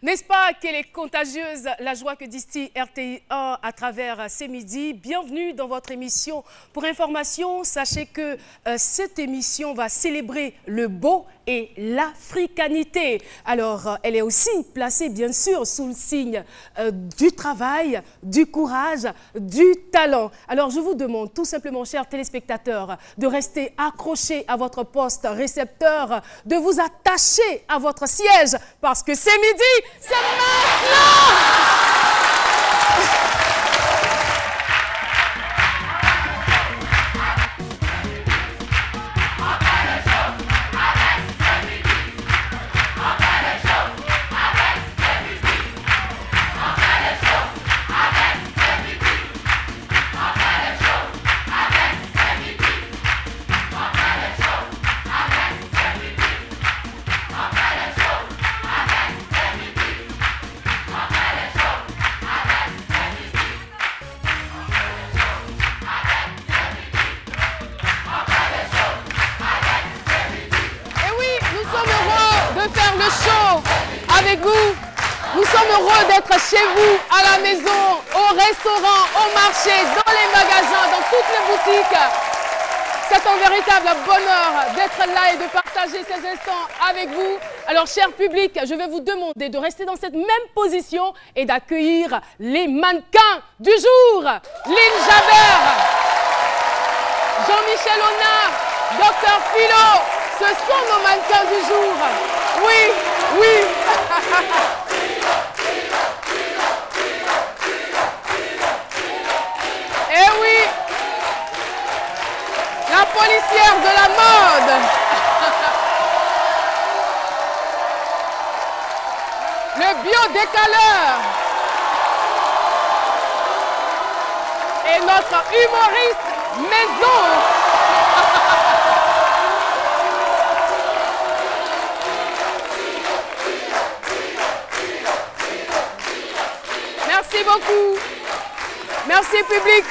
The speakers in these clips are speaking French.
N'est-ce pas qu'elle est contagieuse, la joie que distille RTI1 à travers ces midis? Bienvenue dans votre émission. Pour information, sachez que cette émission va célébrer le beau et l'africanité. Alors, elle est aussi placée, bien sûr, sous le signe du travail, du courage, du talent. Alors, je vous demande tout simplement, chers téléspectateurs, de rester accrochés à votre poste récepteur, de vous attacher à votre siège, parce que c'est midi, c'est maintenant! Avec vous, nous sommes heureux d'être chez vous, à la maison, au restaurant, au marché, dans les magasins, dans toutes les boutiques. C'est un véritable bonheur d'être là et de partager ces instants avec vous. Alors, cher public, je vais vous demander de rester dans cette même position et d'accueillir les mannequins du jour. Lynn Jabert, Jean-Michel Honard, Dr Philo, ce sont nos mannequins du jour. Oui, oui. Eh oui, la policière de la mode. Le biodécaleur. Et notre humoriste maison. Merci beaucoup. Merci public.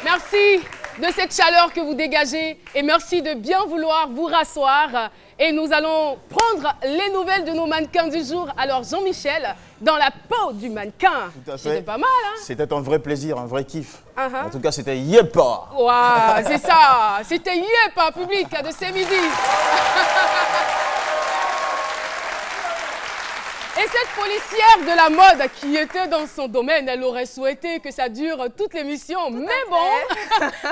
Merci de cette chaleur que vous dégagez et merci de bien vouloir vous rasseoir. Et nous allons prendre les nouvelles de nos mannequins du jour. Alors Jean-Michel, dans la peau du mannequin, c'était pas mal, hein? C'était un vrai plaisir, un vrai kiff. En tout cas, c'était yepa. Waouh, c'est ça. C'était yepa, public de ces midis. Et cette policière de la mode qui était dans son domaine, elle aurait souhaité que ça dure toute l'émission. Mais bon,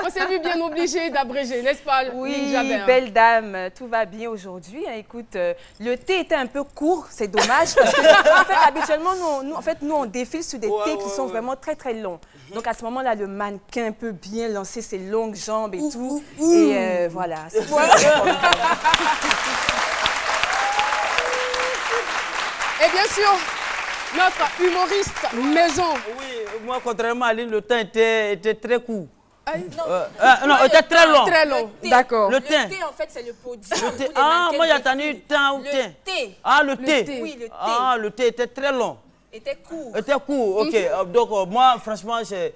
on s'est vu bien obligé d'abréger, n'est-ce pas? Oui, belle dame, tout va bien aujourd'hui. Écoute, le thé était un peu court, c'est dommage. Parce que, en fait, habituellement, nous, on défile sur des thés qui sont vraiment très, très longs. Donc, à ce moment-là, le mannequin peut bien lancer ses longues jambes et tout. Et voilà. Et bien sûr, notre humoriste maison. Oui, moi, contrairement à Lynn, le temps était très court. Non, était très long. Très long, d'accord. Le thé, en fait, c'est le podium. Ah, moi, j'ai attendu temps ou thé. Ah, le thé. Oui, le thé. Ah, le thé était très long. Était court. Était court, ok. Donc, moi, franchement, c'est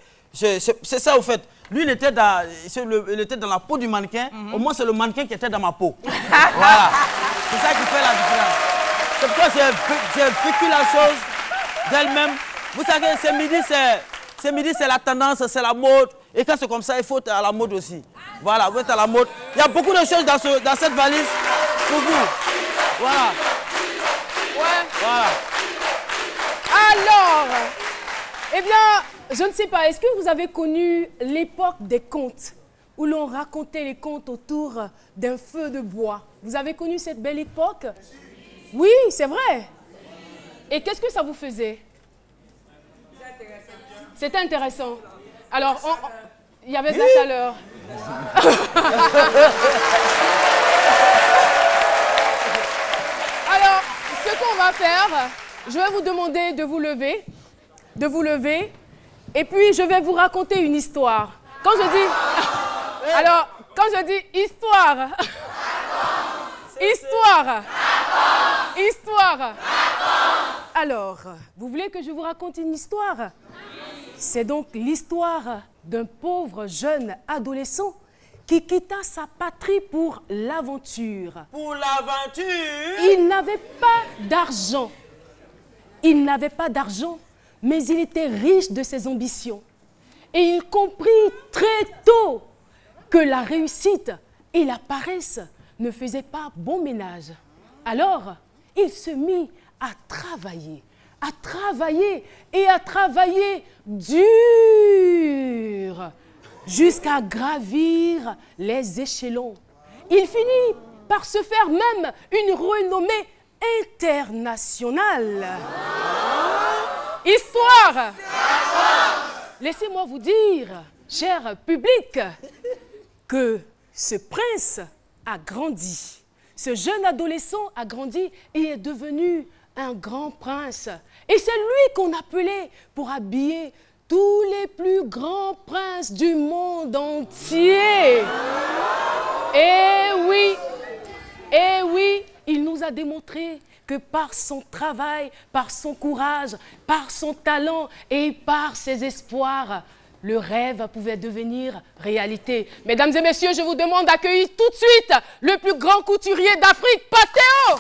ça, au fait. Lui, il était dans la peau du mannequin. Au moins, c'est le mannequin qui était dans ma peau. Voilà. C'est ça qui fait la différence. C'est pourquoi j'ai vécu la chose d'elle-même. Vous savez, ce midi, c'est la tendance, c'est la mode. Et quand c'est comme ça, il faut être à la mode aussi. Voilà, vous êtes à la mode. Il y a beaucoup de choses dans cette valise pour vous. Voilà. Ouais. Voilà. Alors, eh bien, je ne sais pas, est-ce que vous avez connu l'époque des contes où l'on racontait les contes autour d'un feu de bois? Vous avez connu cette belle époque? Oui, c'est vrai. Et qu'est-ce que ça vous faisait? C'était intéressant. Alors, il y avait de la chaleur. Alors, ce qu'on va faire, je vais vous demander de vous lever. Et puis, je vais vous raconter une histoire. Quand je dis... Alors, quand je dis histoire... Histoire. Histoire. Alors, vous voulez que je vous raconte une histoire? C'est donc l'histoire d'un pauvre jeune adolescent qui quitta sa patrie pour l'aventure. Pour l'aventure? Il n'avait pas d'argent. Il n'avait pas d'argent, mais il était riche de ses ambitions. Et il comprit très tôt que la réussite et la paresse ne faisaient pas bon ménage. Alors, il se mit à travailler et à travailler dur jusqu'à gravir les échelons. Il finit par se faire même une renommée internationale. Histoire! Laissez-moi vous dire, cher public, que ce prince a grandi. Ce jeune adolescent a grandi et est devenu un grand prince. Et c'est lui qu'on appelait pour habiller tous les plus grands princes du monde entier. Et oui, il nous a démontré que par son travail, par son courage, par son talent et par ses espoirs, le rêve pouvait devenir réalité. Mesdames et messieurs, je vous demande d'accueillir tout de suite le plus grand couturier d'Afrique, Patéo!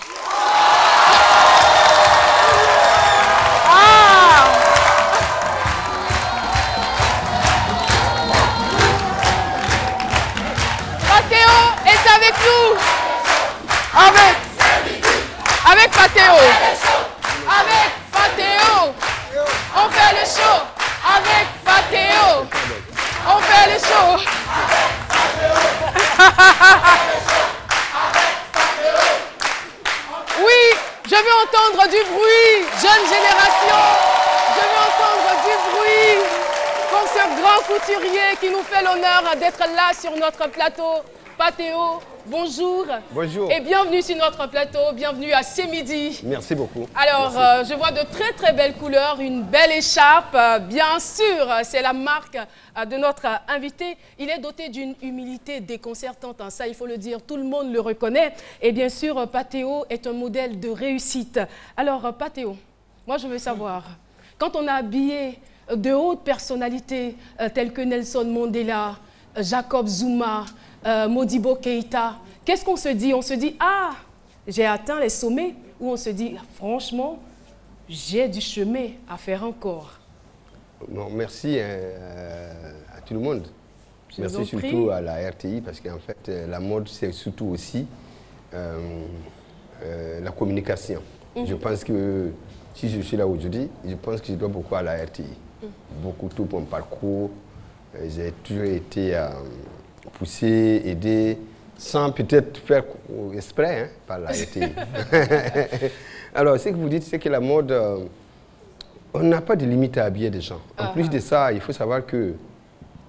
Patéo est avec nous. Avec Patéo. Avec Patéo. On fait le show. Avec Patéo. On fait le show. Oui, je veux entendre du bruit. Jeune génération, je veux entendre du bruit pour ce grand couturier qui nous fait l'honneur d'être là sur notre plateau. Patéo, bonjour. Bonjour. Et bienvenue sur notre plateau, bienvenue à C'est Midi. Merci beaucoup. Alors, je vois de très très belles couleurs, une belle écharpe. Bien sûr, c'est la marque de notre invité. Il est doté d'une humilité déconcertante, hein, ça il faut le dire, tout le monde le reconnaît. Et bien sûr, Patéo est un modèle de réussite. Alors, Patéo, moi je veux savoir, quand on a habillé de hautes personnalités telles que Nelson Mandela, Jacob Zuma, Modibo Keïta, qu'est-ce qu'on se dit? On se dit, ah, j'ai atteint les sommets, ou on se dit, franchement, j'ai du chemin à faire encore. Bon, merci à tout le monde. Merci surtout à la RTI, parce qu'en fait, la mode, c'est surtout aussi la communication. Je pense que si je suis là aujourd'hui, je pense que je dois beaucoup à la RTI. Beaucoup, tout pour mon parcours. J'ai toujours été poussé, aidé, sans peut-être faire exprès hein, par la RTI. Alors, ce que vous dites, c'est que la mode, on n'a pas de limite à habiller des gens. En plus de ça, il faut savoir que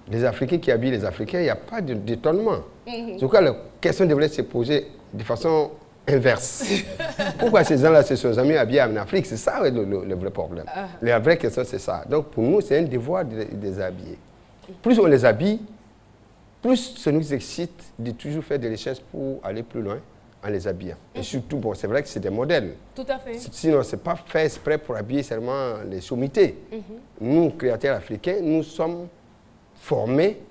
les Africains qui habillent les Africains, il n'y a pas d'étonnement. En tout cas, la question devrait se poser de façon inverse. Pourquoi ces gens-là se sont jamais habillés en Afrique? C'est ça le vrai problème. La vraie question, c'est ça. Donc, pour nous, c'est un devoir de les habiller. Plus on les habille, plus ça nous excite de toujours faire des recherches pour aller plus loin en les habillant. Et surtout, bon, c'est vrai que c'est des modèles. Tout à fait. Sinon, ce n'est pas fait exprès pour habiller seulement les sommités. Nous, créateurs africains, nous sommes formés,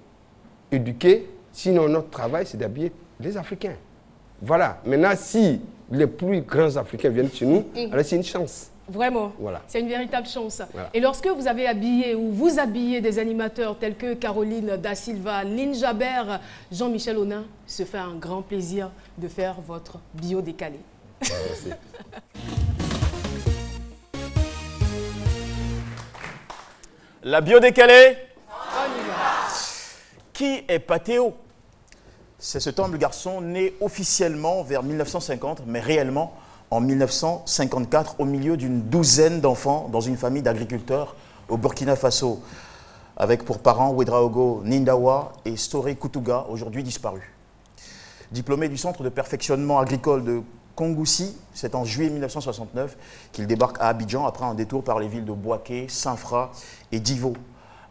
éduqués. Sinon, notre travail, c'est d'habiller les Africains. Voilà. Maintenant, si les plus grands Africains viennent chez nous, alors c'est une chance. Vraiment, voilà. C'est une véritable chance. Voilà. Et lorsque vous avez habillé ou vous habillez des animateurs tels que Caroline Da Silva, Lynn Jabert, Jean-Michel Onin, se fait un grand plaisir de faire votre bio décalé. Merci. La bio décalée. On y va. Qui est Patéo? C'est cet humble garçon né officiellement vers 1950, mais réellement en 1954, au milieu d'une douzaine d'enfants dans une famille d'agriculteurs au Burkina Faso, avec pour parents Ouedraogo Nindawa et Storé Koutuga, aujourd'hui disparus. Diplômé du centre de perfectionnement agricole de Kongoussi, c'est en juillet 1969 qu'il débarque à Abidjan après un détour par les villes de Bouaké, Saint-Fra et Divo.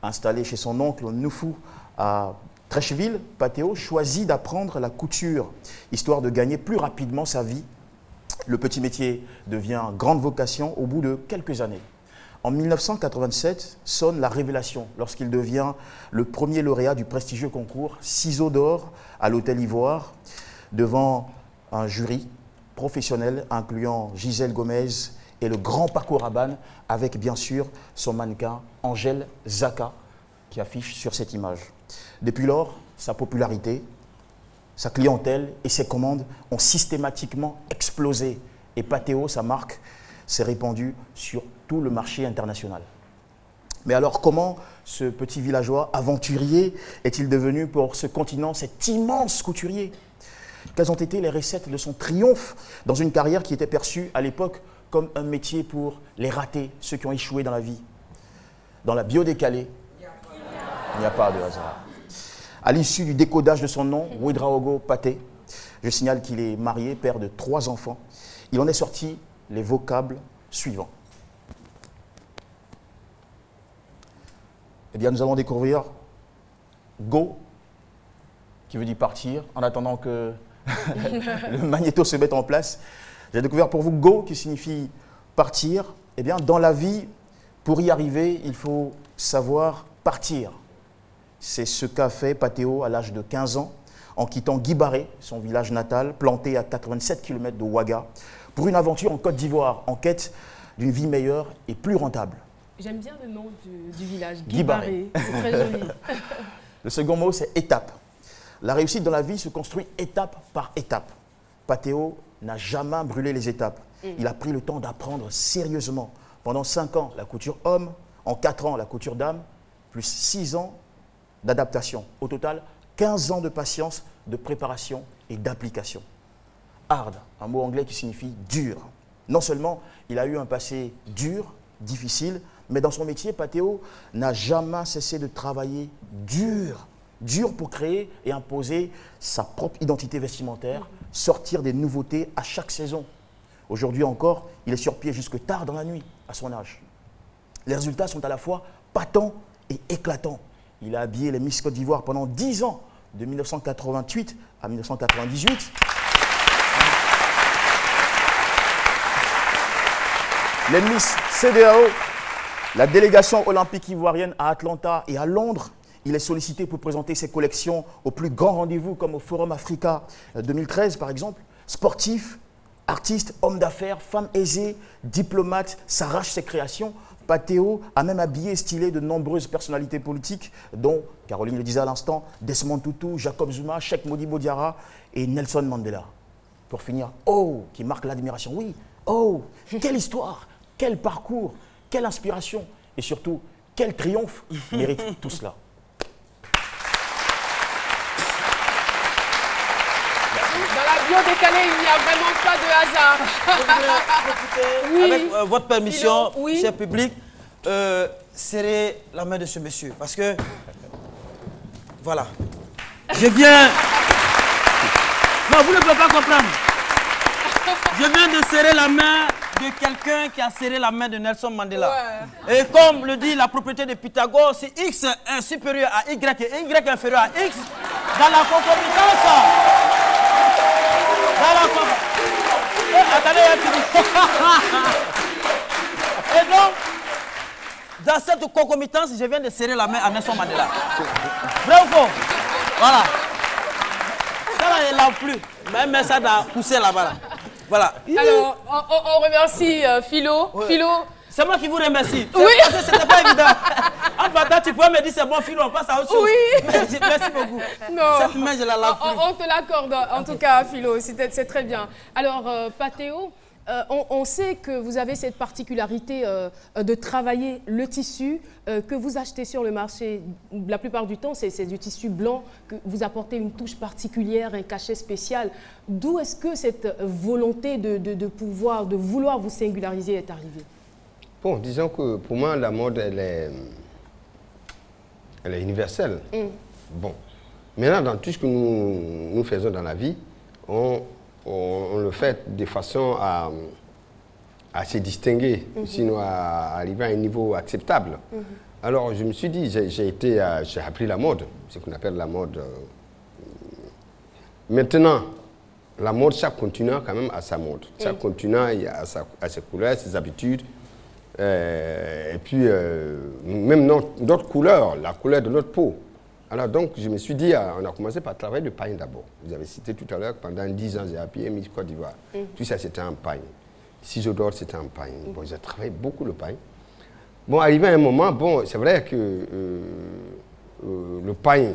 Installé chez son oncle Noufou à Trècheville, Patéo choisit d'apprendre la couture, histoire de gagner plus rapidement sa vie. Le petit métier devient grande vocation au bout de quelques années. En 1987, sonne la révélation lorsqu'il devient le premier lauréat du prestigieux concours Ciseaux d'or à l'Hôtel Ivoire devant un jury professionnel incluant Gisèle Gomez et le grand parcours Rabanne avec bien sûr son mannequin Angèle Zaka qui affiche sur cette image. Depuis lors, sa popularité, sa clientèle et ses commandes ont systématiquement explosé et Patéo, sa marque, s'est répandue sur tout le marché international. Mais alors comment ce petit villageois aventurier est-il devenu pour ce continent cet immense couturier? Quelles ont été les recettes de son triomphe dans une carrière qui était perçue à l'époque comme un métier pour les ratés, ceux qui ont échoué dans la vie? Dans la bio décalée, il n'y a pas de hasard. À l'issue du décodage de son nom, Ouedraogo Paté, je signale qu'il est marié, père de 3 enfants. Il en est sorti les vocables suivants. Eh bien, nous allons découvrir Go, qui veut dire partir, en attendant que le magnéto se mette en place. J'ai découvert pour vous Go, qui signifie partir. Eh bien, dans la vie, pour y arriver, il faut savoir partir. C'est ce qu'a fait Patéo à l'âge de 15 ans, en quittant Guibaré, son village natal, planté à 87 km de Ouaga, pour une aventure en Côte d'Ivoire, en quête d'une vie meilleure et plus rentable. J'aime bien le nom du village, Guibaré. C'est très joli. Le second mot, c'est étape. La réussite dans la vie se construit étape par étape. Patéo n'a jamais brûlé les étapes. Il a pris le temps d'apprendre sérieusement. Pendant 5 ans, la couture homme, en 4 ans, la couture dame, plus 6 ans d'adaptation. Au total, 15 ans de patience, de préparation et d'application. Hard, un mot anglais qui signifie dur. Non seulement il a eu un passé dur, difficile, mais dans son métier, Patéo n'a jamais cessé de travailler dur. Dur pour créer et imposer sa propre identité vestimentaire, sortir des nouveautés à chaque saison. Aujourd'hui encore, il est sur pied jusque tard dans la nuit, à son âge. Les résultats sont à la fois patents et éclatants. Il a habillé les Miss Côte d'Ivoire pendant 10 ans, de 1988 à 1998. Les Miss CEDEAO, la délégation olympique ivoirienne à Atlanta et à Londres. Il est sollicité pour présenter ses collections aux plus grands rendez-vous comme au Forum Africa 2013 par exemple. Sportif, artiste, homme d'affaires, femme aisée, diplomate, s'arrache ses créations. Patéo a même habillé et stylé de nombreuses personnalités politiques, dont, Caroline le disait à l'instant, Desmond Tutu, Jacob Zuma, Cheikh Modibo Diarra et Nelson Mandela. Pour finir, oh, qui marque l'admiration, oui, oh, quelle histoire, quel parcours, quelle inspiration et surtout, quel triomphe mérite tout cela. Dans la bio décalée, il n'y a vraiment pas de hasard. Je voudrais profiter, avec votre permission, Philo, oui. cher public, serrer la main de ce monsieur. Parce que, voilà, je viens... Non, vous ne pouvez pas comprendre. Je viens de serrer la main de quelqu'un qui a serré la main de Nelson Mandela. Ouais. Et comme le dit la propriété de Pythagore, si X est supérieur à Y et Y est inférieur à X, dans la concomitance... Attendez, et donc, dans cette concomitance, je viens de serrer la main à Nelson Mandela. Vrai ou faux? Voilà. Ça là, il ne lave plus. Mais ça a poussé là-bas. Là. Voilà. Alors, on remercie Philo. Ouais. Philo. C'est moi qui vous remercie. Oui. C'était pas évident. En partant, tu peux me dire c'est bon, Philo, on passe à autre chose. Oui. Merci beaucoup. Non. Cette main, je la lave plus. On te l'accorde, en tout cas, Philo. C'est très bien. Alors, Patéo, on sait que vous avez cette particularité de travailler le tissu que vous achetez sur le marché. La plupart du temps, c'est du tissu blanc, que vous apportez une touche particulière, un cachet spécial. D'où est-ce que cette volonté de vouloir vous singulariser est arrivée? Bon, disons que pour moi, la mode, elle est universelle. Bon. Maintenant, dans tout ce que nous faisons dans la vie, on le fait de façon à se distinguer, sinon à arriver à un niveau acceptable. Alors, je me suis dit, j'ai appris la mode, ce qu'on appelle la mode. Maintenant, la mode, chaque continent quand même a sa mode. Chaque continent a ses couleurs, ses habitudes. Et puis, même d'autres couleurs, la couleur de notre peau. Alors donc, je me suis dit, on a commencé par travailler le pagne d'abord. Vous avez cité tout à l'heure, pendant 10 ans, j'ai appuyé Miss Côte d'Ivoire. Tout ça, c'était un pagne. si je dors, c'est un pain. Bon, j'ai travaillé beaucoup le pain. Bon, arrivé à un moment, bon, c'est vrai que le pain,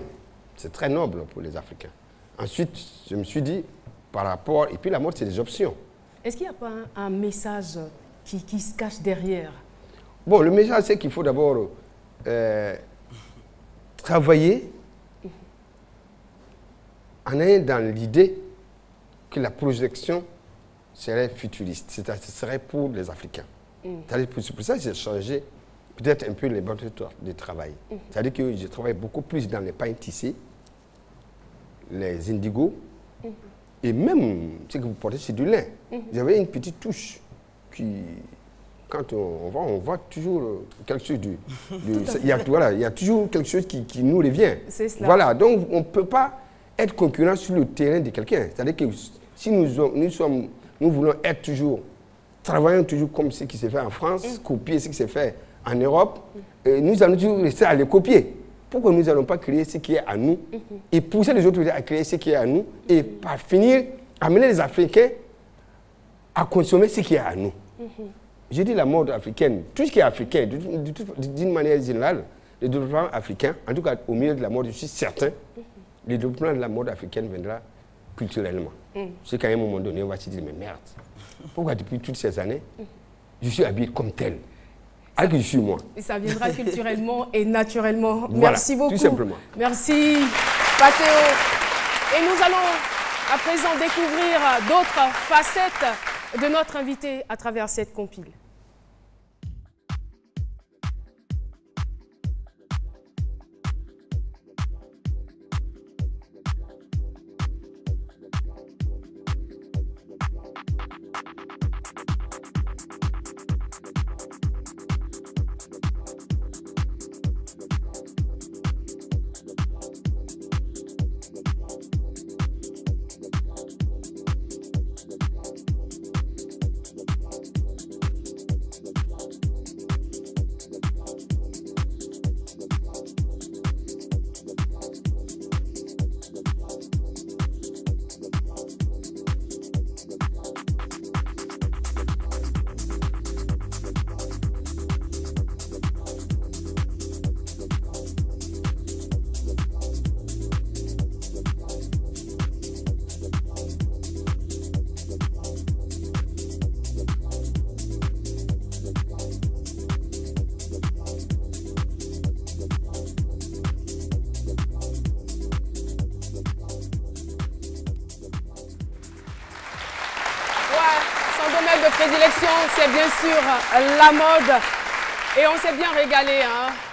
c'est très noble pour les Africains. Ensuite, je me suis dit, par rapport... Et puis la mode, c'est des options. Est-ce qu'il n'y a pas un message qui se cache derrière? Bon, le message, c'est qu'il faut d'abord travailler en ayant dans l'idée que la projection serait futuriste, ce serait pour les Africains. C'est pour ça que j'ai changé peut-être un peu les méthodes de travail. C'est-à-dire que je travaille beaucoup plus dans les pains tissés, les indigos, et même ce que vous portez, c'est du lin. J'avais une petite touche qui, quand on voit toujours quelque chose il y a toujours quelque chose qui nous revient. C'est cela. Voilà, donc on ne peut pas être concurrent sur le terrain de quelqu'un. C'est-à-dire que si nous voulons être toujours, travaillons toujours comme ce qui s'est fait en France, copier ce qui s'est fait en Europe, nous allons toujours rester à les copier. Pourquoi nous n'allons pas créer ce qui est à nous et pousser les autres à créer ce qui est à nous et par finir, amener les Africains à consommer ce qui est à nous. Je dis la mode africaine, tout ce qui est africain, d'une manière générale, le développement africain, en tout cas au milieu de la mode, je suis certain, le développement de la mode africaine viendra culturellement. C'est qu'à un moment donné, on va se dire, mais merde, pourquoi depuis toutes ces années, je suis habillé comme tel? Alors que je suis moi. Et ça viendra culturellement et naturellement. Voilà, merci beaucoup. Tout simplement. Merci, Patéo. Et nous allons à présent découvrir d'autres facettes de notre invité à travers cette compile. De prédilection, c'est bien sûr la mode. Et on s'est bien régalé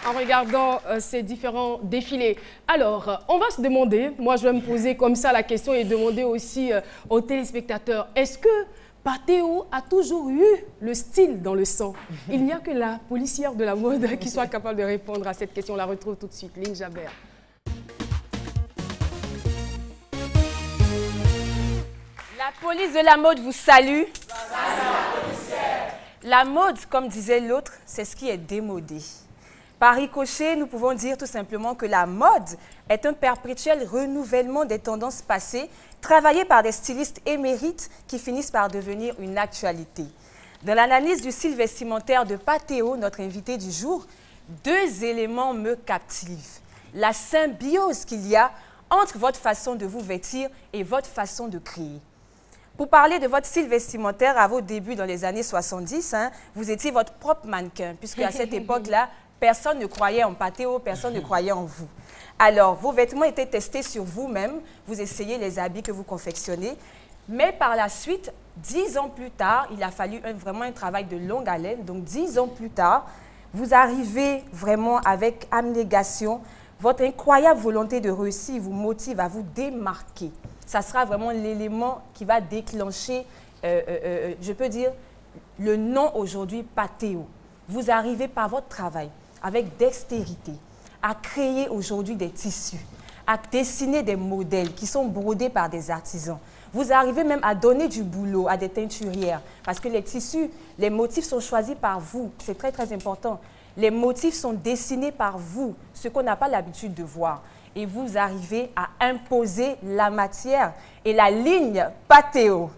en regardant ces différents défilés. Alors, on va se demander, moi je vais me poser comme ça la question et demander aussi aux téléspectateurs, est-ce que Patéo a toujours eu le style dans le sang? Il n'y a que la policière de la mode qui soit capable de répondre à cette question. On la retrouve tout de suite, Lynn Jabert. La police de la mode vous salue. La mode, comme disait l'autre, c'est ce qui est démodé. Par ricochet, nous pouvons dire tout simplement que la mode est un perpétuel renouvellement des tendances passées, travaillées par des stylistes émérites qui finissent par devenir une actualité. Dans l'analyse du style vestimentaire de Patéo, notre invité du jour, deux éléments me captivent. La symbiose qu'il y a entre votre façon de vous vêtir et votre façon de créer. Pour parler de votre style vestimentaire, à vos débuts dans les années 70, vous étiez votre propre mannequin, puisque à cette époque-là, personne ne croyait en Patéo, personne ne croyait en vous. Alors, vos vêtements étaient testés sur vous-même, vous essayez les habits que vous confectionnez, mais par la suite, 10 ans plus tard, il a fallu vraiment un travail de longue haleine, donc 10 ans plus tard, vous arrivez vraiment avec abnégation, votre incroyable volonté de réussir vous motive à vous démarquer. Ça sera vraiment l'élément qui va déclencher, je peux dire, le nom aujourd'hui Patéo. Vous arrivez par votre travail, avec dextérité, à créer aujourd'hui des tissus, à dessiner des modèles qui sont brodés par des artisans. Vous arrivez même à donner du boulot à des teinturières, parce que les tissus, les motifs sont choisis par vous. C'est très, très important. Les motifs sont dessinés par vous, ce qu'on n'a pas l'habitude de voir. Et vous arrivez à imposer la matière et la ligne Patéo.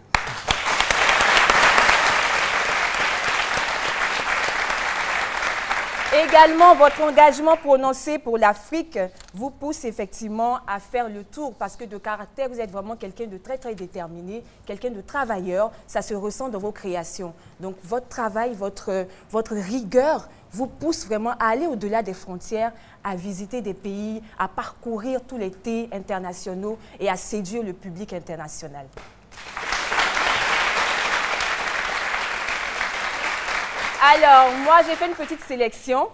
Également, votre engagement prononcé pour l'Afrique vous pousse effectivement à faire le tour parce que de caractère, vous êtes vraiment quelqu'un de très, très déterminé, quelqu'un de travailleur. Ça se ressent dans vos créations. Donc, votre travail, votre rigueur vous pousse vraiment à aller au-delà des frontières, à visiter des pays, à parcourir tous les thés internationaux et à séduire le public international. Alors, moi, j'ai fait une petite sélection.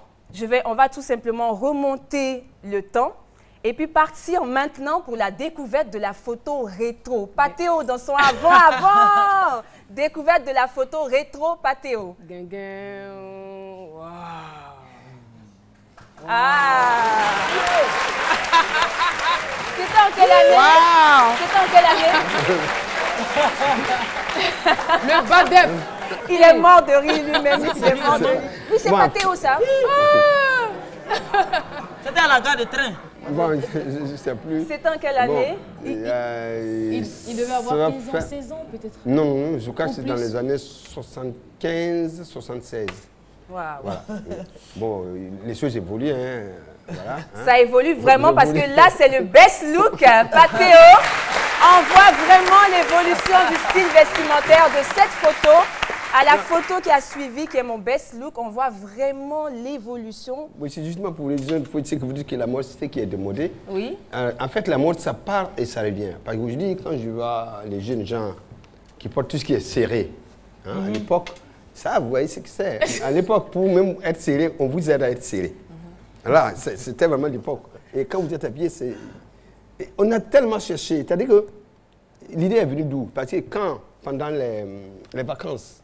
On va tout simplement remonter le temps et puis partir maintenant pour la découverte de la photo rétro. Patéo dans son avant. Découverte de la photo rétro Patéo. Wow. Ah. C'était en quelle année? C'était en quelle année? Le Badef. Il est mort de rire lui-même. Il est mort de rire. Oui, c'est Patéo, ça. C'était à la gare de train. Bon, je ne sais plus. C'était en quelle année? Il devait avoir 15 ans, 16 ans peut-être. Non, je crois que c'est dans les années 75, 76. Waouh. Voilà. Bon, les choses évoluent, hein. Voilà, hein. Ça évolue vraiment parce que là, c'est le best look. Patéo, on voit vraiment l'évolution du style vestimentaire de cette photo à la photo qui a suivi, qui est mon best look. On voit vraiment l'évolution. Oui, c'est justement pour les gens, c'est que vous dites que la mode, c'est qui est démodée. Oui. En fait, la mode, ça part et ça revient. Parce que je dis, quand je vois les jeunes gens qui portent tout ce qui est serré, hein, à l'époque, ça, vous voyez ce que c'est. À l'époque, pour même être serré, on vous aide à être serré. Là, c'était vraiment l'époque. Et quand vous êtes habillé, on a tellement cherché. C'est-à-dire que l'idée est venue d'où? Parce que quand, pendant les vacances,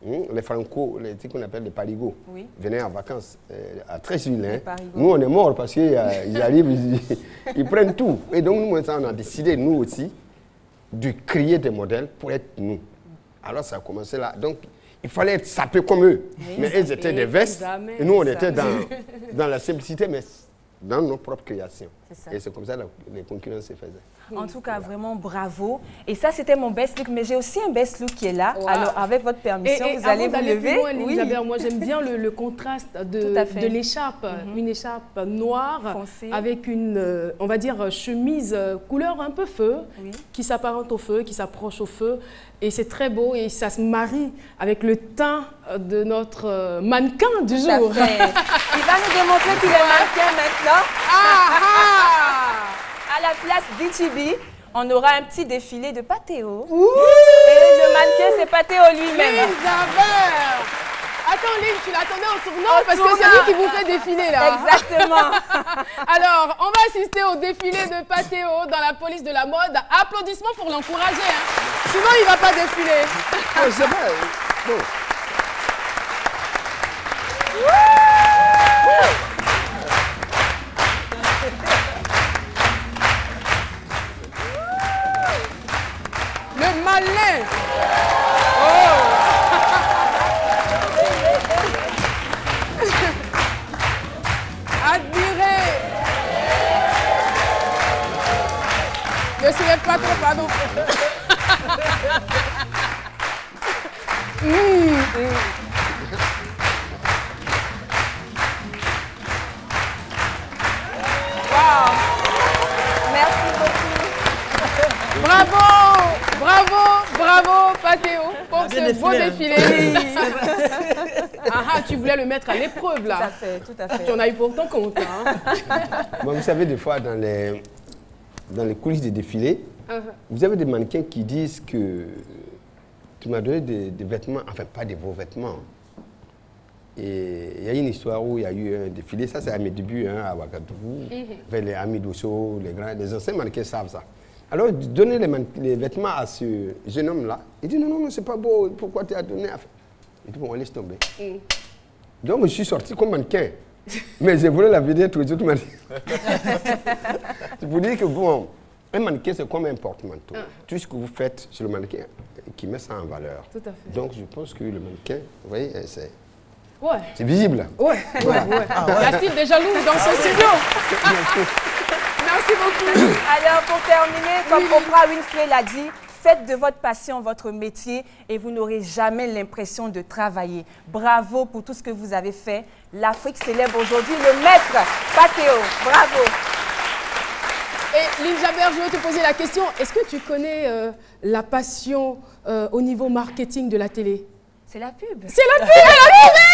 les Franco, ce qu'on appelle les parigots, venaient en vacances à Treichville. Hein. Nous, on est morts parce qu'ils arrivent, ils prennent tout. Et donc, nous, on a décidé, nous aussi, de créer des modèles pour être nous. Alors, ça a commencé là. Donc, il fallait être sapé comme eux. Oui, mais ils étaient des vestes. Et nous, on était dans la simplicité, mais dans nos propres créations. Et c'est comme ça que les concurrents se faisaient. En tout cas, vraiment bravo. Et ça, c'était mon best look. Mais j'ai aussi un best look qui est là. Wow. Alors, avec votre permission, vous allez vous lever. Oui. Moi, j'aime bien le contraste de l'écharpe. Une écharpe noire foncée, avec une, on va dire, chemise couleur un peu feu, qui s'apparente au feu, qui s'approche au feu. Et c'est très beau et ça se marie avec le teint de notre mannequin du jour. Il va nous démontrer qu'il est mannequin maintenant. À la place d'Ichibi, on aura un petit défilé de Patéo. Et le mannequin, c'est Patéo lui-même. Attends, Lynn, tu l'attendais en tournant parce que c'est lui qui vous fait défiler là. Exactement. Alors, on va assister au défilé de Patéo dans la police de la mode. Applaudissements pour l'encourager. Hein. Sinon, il ne va pas défiler. Oh, c'est vrai. Bon. Le malin. Admiré. Ne se lève pas trop, pardon. Wow. Merci beaucoup. Bravo, Patéo, pour ce beau défilé. Tu voulais le mettre à l'épreuve, là. Tout à fait. Tu en as eu pour ton compte. Hein. Bon, vous savez, des fois, dans les coulisses des défilés, vous avez des mannequins qui disent que tu m'as donné des vêtements, enfin, pas des beaux vêtements. Et il y a une histoire où il y a eu un défilé, ça c'est à mes débuts à Ouagadougou, vers les amis d'Osso, les anciens mannequins savent ça. Alors, donner les vêtements à ce jeune homme-là, il dit non, c'est pas beau, pourquoi tu as donné? Il dit bon, on laisse tomber. Donc, je suis sorti comme mannequin, mais j'ai voulu la vidéo tout de suite. C'est pour dire que bon, un mannequin c'est comme un porte-manteau. Tout ce que vous faites sur le mannequin qui met ça en valeur. Tout à fait. Donc, je pense que le mannequin, vous voyez, c'est... Ouais. C'est visible. Ouais. Il y a style des jaloux dans ce studio. Merci beaucoup. Alors, pour terminer, comme Oprah Winfrey l'a dit, Faites de votre passion votre métier et vous n'aurez jamais l'impression de travailler. Bravo pour tout ce que vous avez fait. L'Afrique célèbre aujourd'hui le maître Patéo. Bravo. Et Lynn Jabert, je veux te poser la question. Est-ce que tu connais la passion au niveau marketing de la télé? C'est la pub. C'est la pub,